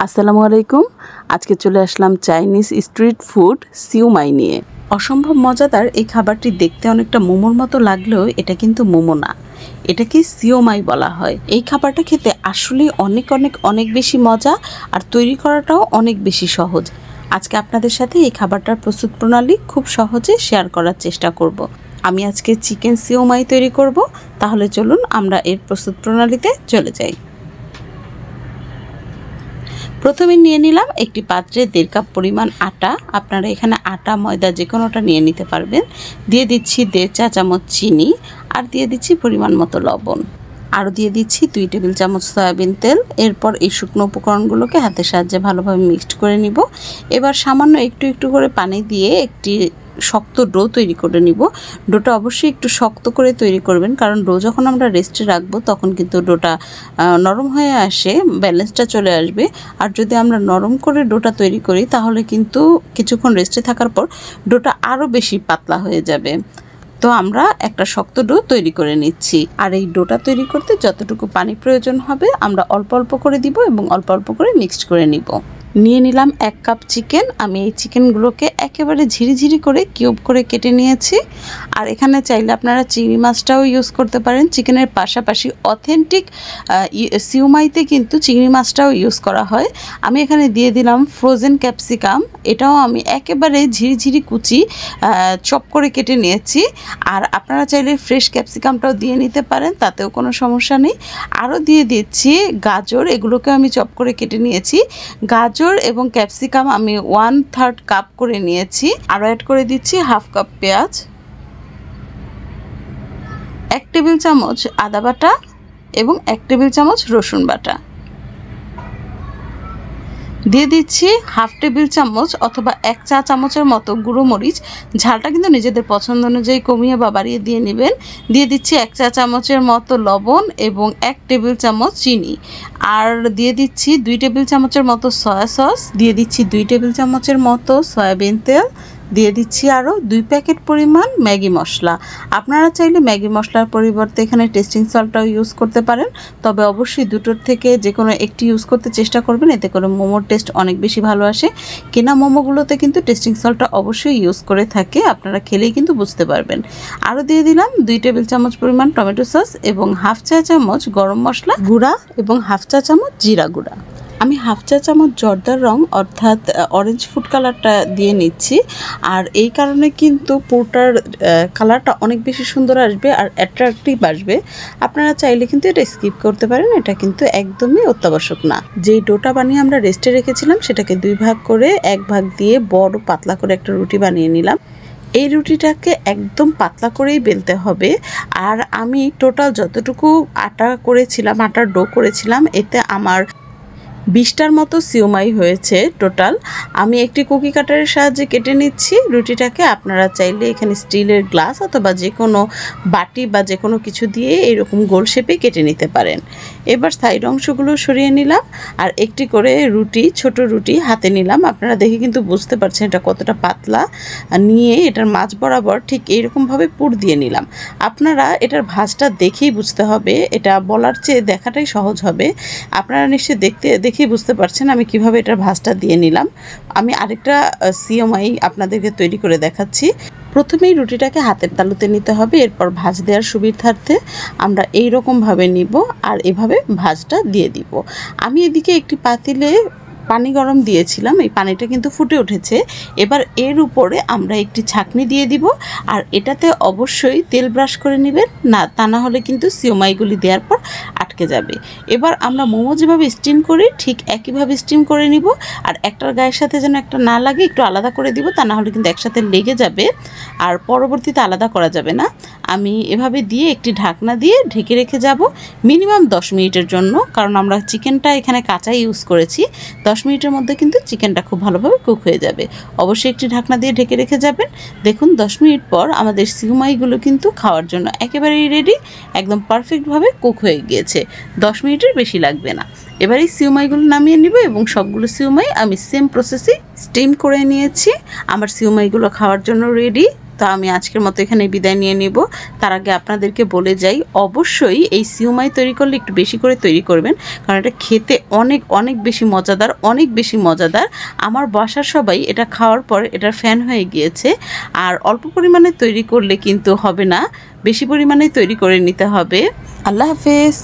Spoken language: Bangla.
আসসালামু আলাইকুম। আজকে চলে আসলাম চাইনিজ স্ট্রিট ফুড সিউমাই নিয়ে। অসম্ভব মজাদার এই খাবারটি দেখতে অনেকটা মোমোর মতো লাগলেও এটা কিন্তু মোমো না, এটাকে সিউমাই বলা হয়। এই খাবারটা খেতে আসলে অনেক বেশি মজা আর তৈরি করাটাও অনেক বেশি সহজ। আজকে আপনাদের সাথে এই খাবারটার প্রস্তুত প্রণালী খুব সহজে শেয়ার করার চেষ্টা করব। আমি আজকে চিকেন সিউমাই তৈরি করব। তাহলে চলুন আমরা এর প্রস্তুত প্রণালীতে চলে যাই। প্রথমে নিয়ে নিলাম একটি পাত্রে 1.5 কাপ পরিমাণ আটা। আপনারা এখানে আটা ময়দা যে কোনোটা নিয়ে নিতে পারবেন। দিয়ে দিচ্ছি 1.5 চা চামচ চিনি আর দিয়ে দিচ্ছি পরিমাণ মতো লবণ। আরও দিয়ে দিচ্ছি 2 টেবিল চামচ সয়াবিন তেল। এরপর এই শুকনো উপকরণগুলোকে হাতের সাহায্যে ভালোভাবে মিক্সড করে নিব। এবার সামান্য একটু করে পানি দিয়ে একটি শক্ত ডো তৈরি করে নিব। ডোটা অবশ্যই একটু শক্ত করে তৈরি করবেন, কারণ ডো যখন আমরা রেস্টে রাখবো তখন কিন্তু ডোটা নরম হয়ে আসে, ব্যালেন্সটা চলে আসবে। আর যদি আমরা নরম করে ডোটা তৈরি করি তাহলে কিন্তু কিছুক্ষণ রেস্টে থাকার পর ডোটা আরও বেশি পাতলা হয়ে যাবে। তো আমরা একটা শক্ত ডো তৈরি করে নিচ্ছি। আর এই ডোটা তৈরি করতে যতটুকু পানি প্রয়োজন হবে আমরা অল্প অল্প করে দিব এবং অল্প অল্প করে মিক্সড করে নিব। নিয়ে নিলাম 1 কাপ চিকেন। আমি এই চিকেনগুলোকে একেবারে ঝিরিঝিরি করে কিউব করে কেটে নিয়েছি। আর এখানে চাইলে আপনারা চিংড়ি মাছটাও ইউজ করতে পারেন। চিকেনের পাশাপাশি অথেন্টিক সিউমাইতে কিন্তু চিংড়ি মাছটাও ইউজ করা হয়। আমি এখানে দিয়ে দিলাম ফ্রোজেন ক্যাপসিকাম। এটাও আমি একেবারে ঝিরিঝিরি কুচি চপ করে কেটে নিয়েছি। আর আপনারা চাইলে ফ্রেশ ক্যাপসিকামটাও দিয়ে নিতে পারেন, তাতেও কোনো সমস্যা নেই। আরও দিয়ে দিচ্ছি গাজর, এগুলোকে আমি চপ করে কেটে নিয়েছি। গাজর এবং ক্যাপসিকাম আমি 1/3 কাপ করে নিয়েছি। আরও অ্যাড করে দিচ্ছি 1/2 কাপ পেঁয়াজ, 1 টেবিল চামচ আদা বাটা এবং 1 টেবিল চামচ রসুন বাটা। দিয়ে দিচ্ছি 1/2 টেবিল চামচ অথবা 1 চা চামচের মতো গুঁড়ো মরিচ। ঝালটা কিন্তু নিজেদের পছন্দ অনুযায়ী কমিয়ে বা বাড়িয়ে দিয়ে নেবেন। দিয়ে দিচ্ছি 1 চা চামচের মতো লবণ এবং 1 টেবিল চামচ চিনি। আর দিয়ে দিচ্ছি 2 টেবিল চামচের মতো সয়া সস। দিয়ে দিচ্ছি 2 টেবিল চামচের মতো সয়াবিন তেল। দিয়ে দিচ্ছি আরও 2 প্যাকেট পরিমাণ ম্যাগি মশলা। আপনারা চাইলে ম্যাগি মশলার পরিবর্তে এখানে টেস্টিং সল্টটাও ইউজ করতে পারেন, তবে অবশ্যই দুটোর থেকে যে কোনো একটি ইউজ করতে চেষ্টা করবেন, এতে করে মোমোর টেস্ট অনেক বেশি ভালো আসে। কেনা মোমোগুলোতে কিন্তু টেস্টিং সল্টটা অবশ্যই ইউজ করে থাকে, আপনারা খেলেই কিন্তু বুঝতে পারবেন। আরও দিয়ে দিলাম 2 টেবিল চামচ পরিমাণ টমেটো সস এবং 1/2 চা চামচ গরম মশলা গুঁড়া এবং 1/2 চা চামচ জিরা গুঁড়া। আমি 1/2 চা চামচ জর্দার রং অর্থাৎ অরেঞ্জ ফুড কালারটা দিয়ে নিচ্ছি। আর এই কারণে কিন্তু পুরোটার কালারটা অনেক বেশি সুন্দর আসবে আর অ্যাট্রাকটিভ আসবে। আপনারা চাইলে কিন্তু এটা স্কিপ করতে পারেন, এটা কিন্তু একদমই অত্যাবশ্যক না। যেই ডোটা বানিয়ে আমরা রেস্টে রেখেছিলাম সেটাকে 2 ভাগ করে 1 ভাগ দিয়ে বড় পাতলা করে একটা রুটি বানিয়ে নিলাম। এই রুটিটাকে একদম পাতলা করেই বেলতে হবে। আর আমি টোটাল যতটুকু আটা করেছিলাম, আটার ডো করেছিলাম, এতে আমার 20টার মতো সিউমাই হয়েছে টোটাল। আমি একটি কুকি কাটারের সাহায্যে কেটে নিচ্ছি রুটিটাকে। আপনারা চাইলে এখানে স্টিলের গ্লাস অথবা যে কোনো বাটি বা যে কোনো কিছু দিয়ে এরকম গোল শেপে কেটে নিতে পারেন। এবার সাইড অংশগুলো সরিয়ে নিলাম আর একটি করে রুটি, ছোট রুটি হাতে নিলাম। আপনারা দেখে কিন্তু বুঝতে পারছেন এটা কতটা পাতলা। নিয়ে এটার মাঝ বরাবর ঠিক এইরকমভাবে পুর দিয়ে নিলাম। আপনারা এটার ভাঁজটা দেখেই বুঝতে হবে, এটা বলার চেয়ে দেখাটাই সহজ হবে। আপনারা নিশ্চয়ই দেখেই বুঝতে পারছেন আমি কিভাবে এটার ভাঁজটা দিয়ে নিলাম। আমি আরেকটা সিউমাই আপনাদেরকে তৈরি করে দেখাচ্ছি। প্রথমেই রুটিটাকে হাতের তালুতে নিতে হবে, এরপর ভাঁজ দেওয়ার সুবিধার্থে আমরা এইরকমভাবে নিব আর এভাবে ভাঁজটা দিয়ে দিব। আমি এদিকে একটি পাতিলে পানি গরম দিয়েছিলাম, এই পানিটা কিন্তু ফুটে উঠেছে। এবার এর উপরে আমরা একটি ছাঁকনি দিয়ে দিব আর এটাতে অবশ্যই তেল ব্রাশ করে নেবেন, তা না হলে কিন্তু সিউমাইগুলি দেওয়ার পর আটকে যাবে। এবার আমরা মোমো যেভাবে স্টিম করি ঠিক একইভাবে স্টিম করে নিব। আর একটার গায়ের সাথে যেন একটা না লাগে একটু আলাদা করে দিব, তা না হলে কিন্তু একসাথে লেগে যাবে আর পরবর্তীতে আলাদা করা যাবে না। আমি এভাবে দিয়ে একটি ঢাকনা দিয়ে ঢেকে রেখে যাব মিনিমাম 10 মিনিটের জন্য, কারণ আমরা চিকেনটা এখানে কাঁচাই ইউজ করেছি। 10 মিনিটের মধ্যে কিন্তু চিকেনটা খুব ভালোভাবে কুক হয়ে যাবে। অবশ্যই একটি ঢাকনা দিয়ে ঢেকে রেখে যাবেন। দেখুন 10 মিনিট পর আমাদের সিউমাইগুলো কিন্তু খাওয়ার জন্য একেবারেই রেডি, একদম পারফেক্টভাবে কুক হয়ে গিয়েছে। 10 মিনিটের বেশি লাগবে না। এবার এই সিউমাইগুলো নামিয়ে নিব এবং সবগুলো সিউমাই আমি সেম প্রসেসে স্টিম করে নিয়েছি। আমার সিউমাইগুলো খাওয়ার জন্য রেডি। তো আমি আজকের মতো এখানে বিদায় নিয়ে নিব। তার আগে আপনাদেরকে বলে যাই, অবশ্যই এই সিউমাই তৈরি করলে একটু বেশি করে তৈরি করবেন, কারণ এটা খেতে অনেক অনেক বেশি মজাদার, অনেক বেশি মজাদার। আমার বাসার সবাই এটা খাওয়ার পর এটার ফ্যান হয়ে গিয়েছে। আর অল্প পরিমাণে তৈরি করলে কিন্তু হবে না, বেশি পরিমাণে তৈরি করে নিতে হবে। আল্লাহ হাফেজ।